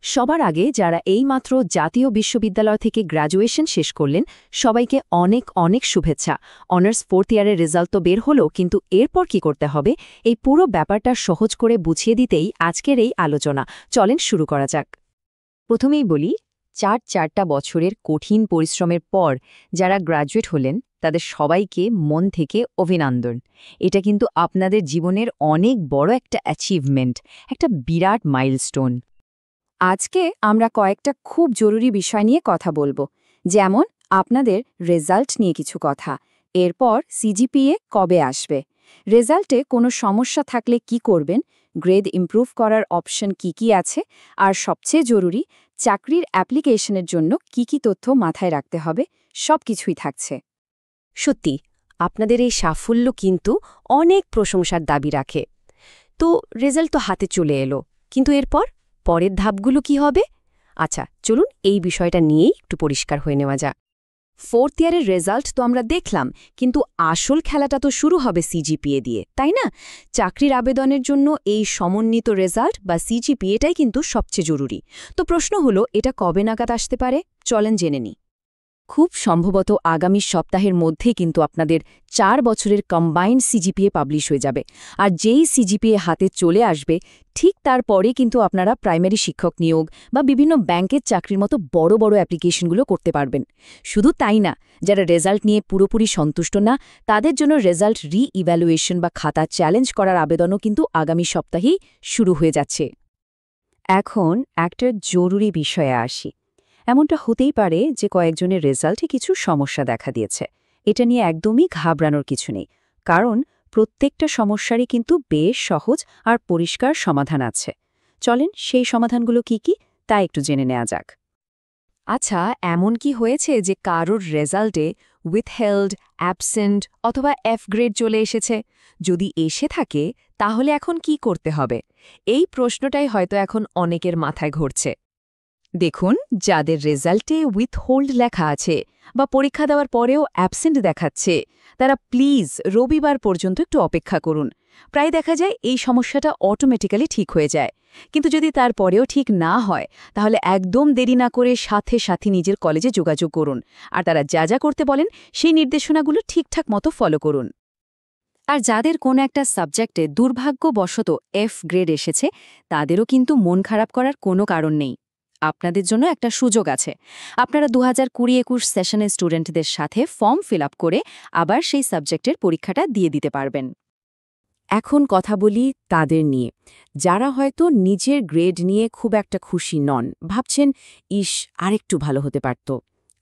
সবার আগে যারা এইমাত্র জাতীয় বিশ্ববিদ্যালয় থেকে গ্র্যাজুয়েশন শেষ করলেন সবাইকে অনেক অনেক শুভেচ্ছা। অনার্স 4th ইয়ারের রেজাল্ট তো বের হলো, কিন্তু এরপর কি করতে হবে এই পুরো ব্যাপারটা সহজ করে বুঝিয়ে দিতেই আজকের এই আলোচনা। চলেন শুরু করা যাক। প্রথমেই বলি, চারটা বছরের কঠিন পরিশ্রমের পর যারা গ্র্যাজুয়েট হলেন তাদের সবাইকে মন থেকে অভিনন্দন। এটা কিন্তু আপনাদের জীবনের অনেক বড় একটা অ্যাচিভমেন্ট, একটা বিরাট মাইলস্টোন। আজকে আমরা কয়েকটা খুব জরুরি বিষয় নিয়ে কথা বলবো, যেমন আপনাদের রেজাল্ট নিয়ে কিছু কথা, এরপর সিজিপিএ কবে আসবে, রেজাল্টে কোনো সমস্যা থাকলে কি করবেন, গ্রেড ইমপ্রুভ করার অপশন কি আছে, আর সবচেয়ে জরুরি চাকরির অ্যাপ্লিকেশনের জন্য কি তথ্য মাথায় রাখতে হবে, সব কিছুই থাকছে। সত্যি আপনাদের এই সাফল্য কিন্তু অনেক প্রশংসার দাবি রাখে। তো রেজাল্ট তো হাতে চলে এলো, কিন্তু এরপর পরের ধাপগুলো কি হবে? আচ্ছা, চলুন এই বিষয়টা নিয়েই একটু পরিষ্কার হয়ে নেওয়া যাক। 4th ইয়ারের রেজাল্ট তো আমরা দেখলাম, কিন্তু আসল খেলাটা তো শুরু হবে সিজিপিএ দিয়ে, তাই না? চাকরির আবেদনের জন্য এই সমন্বিত রেজাল্ট বা সিজিপিএটাই কিন্তু সবচেয়ে জরুরি। তো প্রশ্ন হলো, এটা কবে নাগাদ আসতে পারে? চলেন জেনে নিই। খুব সম্ভবত আগামী সপ্তাহের মধ্যেই কিন্তু আপনাদের 4 বছরের কম্বাইন্ড সিজিপিএ পাবলিশ হয়ে যাবে। আর যেই সিজিপিএ হাতে চলে আসবে ঠিক তারপরে কিন্তু আপনারা প্রাইমারি শিক্ষক নিয়োগ বা বিভিন্ন ব্যাংকের চাকরির মতো বড় বড় অ্যাপ্লিকেশনগুলো করতে পারবেন। শুধু তাই না, যারা রেজাল্ট নিয়ে পুরোপুরি সন্তুষ্ট না তাদের জন্য রেজাল্ট রি-ইভ্যালুয়েশন বা খাতা চ্যালেঞ্জ করার আবেদনও কিন্তু আগামী সপ্তাহেই শুরু হয়ে যাচ্ছে। এখন একটা জরুরি বিষয়ে আসি। এমনটা হতেই পারে যে কয়েকজনের রেজাল্টে কিছু সমস্যা দেখা দিয়েছে। এটা নিয়ে একদমই ঘাবড়ানোর কিছু নেই, কারণ প্রত্যেকটা সমস্যারই কিন্তু বেশ সহজ আর পরিষ্কার সমাধান আছে। চলেন সেই সমাধানগুলো কি তা একটু জেনে নেওয়া যাক। আচ্ছা, এমন কি হয়েছে যে কারোর রেজাল্টে উইথহেল্ড, অ্যাবসেন্ট অথবা এফ গ্রেড চলে এসেছে? যদি এসে থাকে তাহলে এখন কি করতে হবে? এই প্রশ্নটাই হয়তো এখন অনেকের মাথায় ঘুরছে। দেখুন, যাদের রেজাল্টে উইথহোল্ড লেখা আছে বা পরীক্ষা দেওয়ার পরেও অ্যাবসেন্ট দেখাচ্ছে, তারা প্লিজ রবিবার পর্যন্ত একটু অপেক্ষা করুন। প্রায় দেখা যায় এই সমস্যাটা অটোমেটিক্যালি ঠিক হয়ে যায়। কিন্তু যদি তারপরেও ঠিক না হয়, তাহলে একদম দেরি না করে সাথে সাথে নিজের কলেজে যোগাযোগ করুন, আর তারা যা করতে বলেন সেই নির্দেশনাগুলো ঠিকঠাক মতো ফলো করুন। আর যাদের কোনো একটা সাবজেক্টে দুর্ভাগ্যবশত এফ গ্রেড এসেছে, তাদেরও কিন্তু মন খারাপ করার কোনো কারণ নেই। আপনাদের জন্য একটা সুযোগ আছে। আপনারা 2020-21 সেশনের স্টুডেন্টদের সাথে ফর্ম ফিল আপ করে আবার সেই সাবজেক্টের পরীক্ষাটা দিয়ে দিতে পারবেন। এখন কথা বলি তাদের নিয়ে, যারা হয়তো নিজের গ্রেড নিয়ে খুব একটা খুশি নন, ভাবছেন ইস আরেকটু ভালো হতে পারত।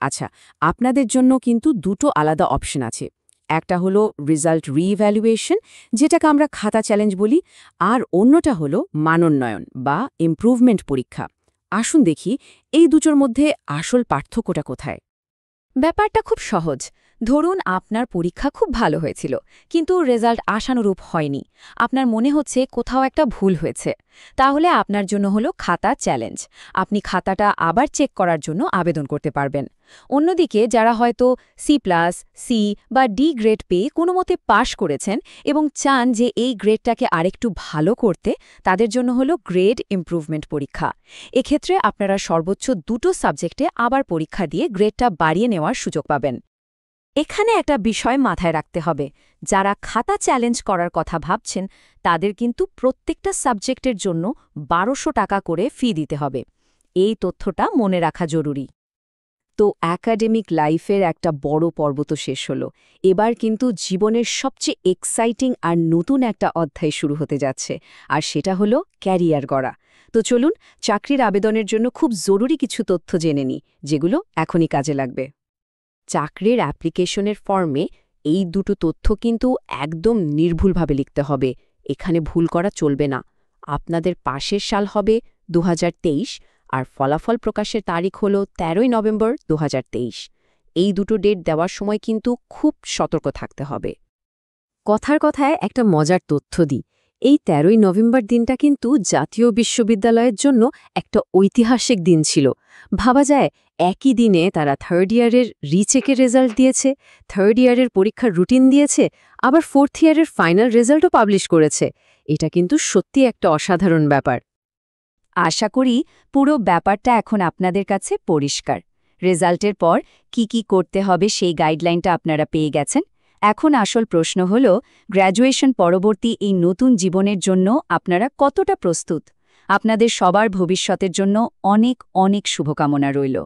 আচ্ছা, আপনাদের জন্য কিন্তু দুটো আলাদা অপশন আছে। একটা হলো রেজাল্ট রি-ইভ্যালুয়েশন, যেটাকে আমরা খাতা চ্যালেঞ্জ বলি, আর অন্যটা হলো মানোন্নয়ন বা ইমপ্রুভমেন্ট পরীক্ষা। আসুন দেখি এই দুটোর মধ্যে আসল পার্থক্যটা কোথায়। ব্যাপারটা খুব সহজ। ধরুন আপনার পরীক্ষা খুব ভালো হয়েছিল, কিন্তু রেজাল্ট আশানুরূপ হয়নি। আপনার মনে হচ্ছে কোথাও একটা ভুল হয়েছে। তাহলে আপনার জন্য হলো খাতা চ্যালেঞ্জ। আপনি খাতাটা আবার চেক করার জন্য আবেদন করতে পারবেন। অন্যদিকে যারা হয়তো C+, সি বা ডি গ্রেড পেয়ে কোনো মতে পাশ করেছেন এবং চান যে এই গ্রেডটাকে আরেকটু ভালো করতে, তাদের জন্য হলো গ্রেড ইমপ্রুভমেন্ট পরীক্ষা। এক্ষেত্রে আপনারা সর্বোচ্চ দুটো সাবজেক্টে আবার পরীক্ষা দিয়ে গ্রেডটা বাড়িয়ে নেওয়ার সুযোগ পাবেন। এখানে একটা বিষয় মাথায় রাখতে হবে, যারা খাতা চ্যালেঞ্জ করার কথা ভাবছেন তাদের কিন্তু প্রত্যেকটা সাবজেক্টের জন্য 1200 টাকা করে ফি দিতে হবে। এই তথ্যটা মনে রাখা জরুরি। তো একাডেমিক লাইফের একটা বড় পর্ব তো শেষ হলো। এবার কিন্তু জীবনের সবচেয়ে এক্সাইটিং আর নতুন একটা অধ্যায় শুরু হতে যাচ্ছে, আর সেটা হলো ক্যারিয়ার গড়া। তো চলুন চাকরির আবেদনের জন্য খুব জরুরি কিছু তথ্য জেনে নিই, যেগুলো এখনই কাজে লাগবে। চাকরির অ্যাপ্লিকেশনের ফর্মে এই দুটো তথ্য কিন্তু একদম নির্ভুলভাবে লিখতে হবে। এখানে ভুল করা চলবে না। আপনাদের পাশের সাল হবে 2023, আর ফলাফল প্রকাশের তারিখ হল 13ই নভেম্বর 2023। এই দুটো ডেট দেওয়ার সময় কিন্তু খুব সতর্ক থাকতে হবে। কথার কথায় একটা মজার তথ্য দিই, এই 13ই নভেম্বর দিনটা কিন্তু জাতীয় বিশ্ববিদ্যালয়ের জন্য একটা ঐতিহাসিক দিন ছিল। ভাবা যায় একই দিনে তারা 3rd ইয়ারের রিচেকের রেজাল্ট দিয়েছে, 3rd ইয়ারের পরীক্ষার রুটিন দিয়েছে, আবার 4th ইয়ারের ফাইনাল রেজাল্টও পাবলিশ করেছে। এটা কিন্তু সত্যি একটা অসাধারণ ব্যাপার। আশা করি পুরো ব্যাপারটা এখন আপনাদের কাছে পরিষ্কার। রেজাল্টের পর কি করতে হবে সেই গাইডলাইনটা আপনারা পেয়ে গেছেন। এখন আসল প্রশ্ন হল, গ্র্যাজুয়েশন পরবর্তী এই নতুন জীবনের জন্য আপনারা কতটা প্রস্তুত? আপনাদের সবার ভবিষ্যতের জন্য অনেক অনেক শুভকামনা রইল।